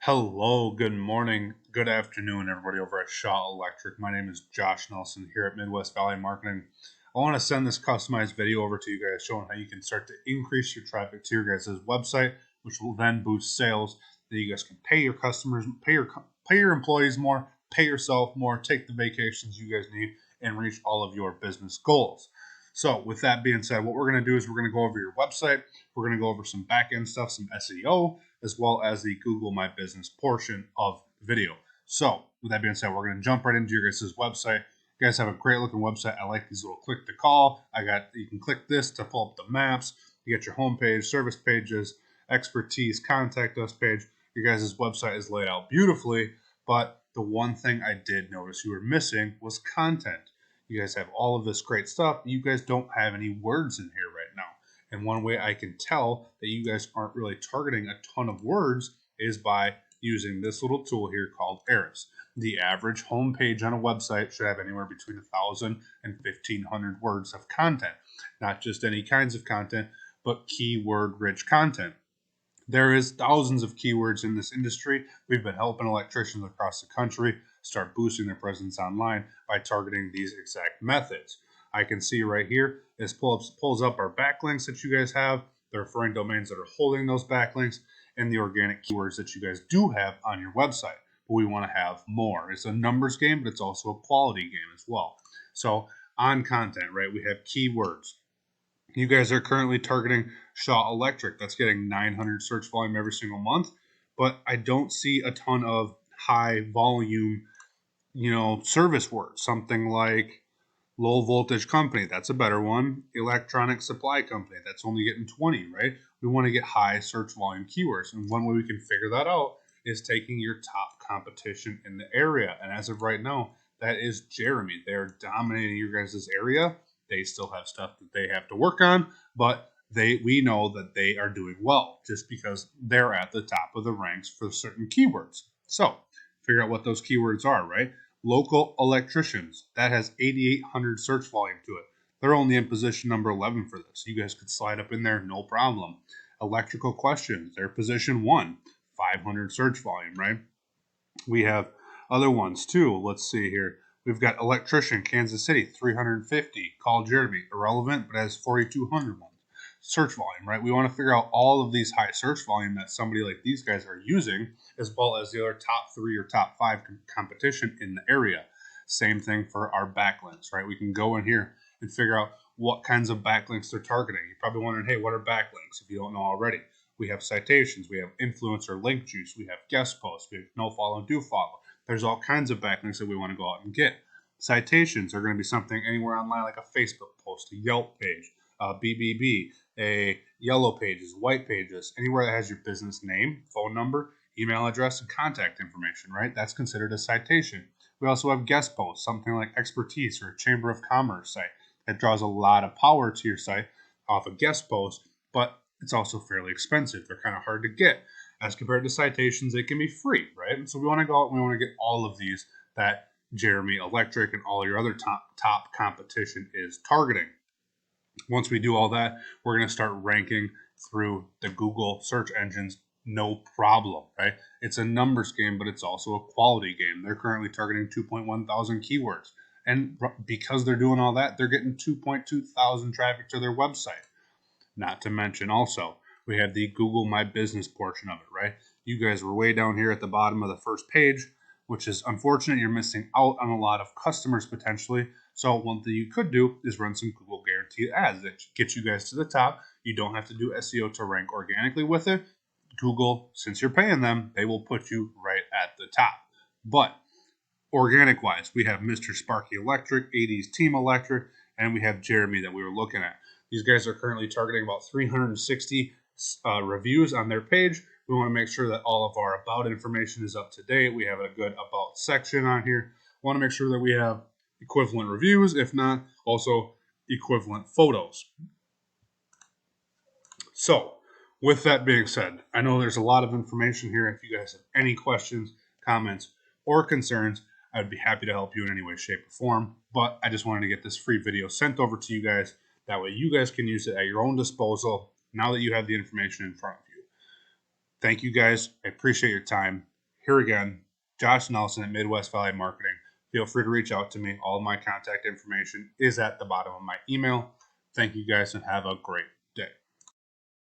Hello, good morning, good afternoon, everybody over at Shaw Electric. My name is Josh Nelson here at Midwest Valley Marketing. I want to send this customized video over to you guys showing how you can start to increase your traffic to your guys' website, which will then boost sales. That you guys can pay your customers, pay your employees more, pay yourself more, take the vacations you guys need, and reach all of your business goals. So, with that being said, what we're going to do is we're going to go over your website. We're going to go over some back end stuff, some SEO, as well as the Google My Business portion of the video. So, with that being said, we're going to jump right into your guys' website. You guys have a great looking website. I like these little click to call. You can click this to pull up the maps. You get your homepage, service pages, expertise, contact us page. Your guys' website is laid out beautifully, but the one thing I did notice you were missing was content. You guys have all of this great stuff. You guys don't have any words in here right now. And one way I can tell that you guys aren't really targeting a ton of words is by using this little tool here called Aris. The average homepage on a website should have anywhere between 1,000 and 1,500 words of content. Not just any kinds of content, but keyword-rich content. There is thousands of keywords in this industry. We've been helping electricians across the country start boosting their presence online by targeting these exact methods. I can see right here, this pulls up our backlinks that you guys have, the referring domains that are holding those backlinks, and the organic keywords that you guys do have on your website. But we want to have more. It's a numbers game, but it's also a quality game as well. So on content, right, we have keywords. You guys are currently targeting Shaw Electric. That's getting 900 search volume every single month, but I don't see a ton of high volume, service words. Something like low voltage company, that's a better one. Electronic supply company, that's only getting 20, right? We want to get high search volume keywords. And one way we can figure that out is taking your top competition in the area. And as of right now, that is Jeremy. They're dominating your guys' area. They still have stuff that they have to work on, but we know that they are doing well just because they're at the top of the ranks for certain keywords. So figure out what those keywords are, right? Local electricians, that has 8,800 search volume to it. They're only in position number 11 for this. You guys could slide up in there, no problem. Electrical questions, they're position 1, 500 search volume, right? We have other ones too. Let's see here. We've got electrician, Kansas City, 350. Call Jeremy, irrelevant, but has 4,200 ones. Search volume, right? We want to figure out all of these high search volume that somebody like these guys are using, as well as the other top 3 or top 5 competition in the area. Same thing for our backlinks, right? We can go in here and figure out what kinds of backlinks they're targeting. You're probably wondering, hey, what are backlinks if you don't know already? We have citations, we have influencer link juice, we have guest posts, we have no follow, do follow. There's all kinds of backlinks that we want to go out and get. Citations are going to be something anywhere online like a Facebook post, a Yelp page, a BBB, a Yellow Pages, White Pages, anywhere that has your business name, phone number, email address, and contact information, right? That's considered a citation. We also have guest posts, something like Expertise or a Chamber of Commerce site that draws a lot of power to your site off a guest post, but it's also fairly expensive. They're kind of hard to get. As compared to citations, they can be free, right? And so we want to go out and we want to get all of these that Jeremy Electric and all your other top competition is targeting. Once we do all that, we're going to start ranking through the Google search engines, no problem, right? It's a numbers game, but it's also a quality game. They're currently targeting 2.1 thousand keywords. And because they're doing all that, they're getting 2.2 thousand traffic to their website. Not to mention also, we have the Google My Business portion of it, right? You guys were way down here at the bottom of the first page, which is unfortunate. You're missing out on a lot of customers potentially. So one thing you could do is run some Google guaranteed ads that get you guys to the top. You don't have to do SEO to rank organically with it. Google, since you're paying them, they will put you right at the top. But organic wise, we have Mr. Sparky Electric, 80s Team Electric, and we have Jeremy that we were looking at. These guys are currently targeting about 360 reviews on their page. We want to make sure that all of our about information is up to date. We have a good about section on here. We want to make sure that we have equivalent reviews, if not, also equivalent photos. So, with that being said, I know there's a lot of information here. If you guys have any questions, comments, or concerns, I'd be happy to help you in any way, shape, or form. But I just wanted to get this free video sent over to you guys. That way you guys can use it at your own disposal now that you have the information in front of you. Thank you guys. I appreciate your time. Here again, Josh Nelson at Midwest Valley Marketing. Feel free to reach out to me. All of my contact information is at the bottom of my email. Thank you guys and have a great day.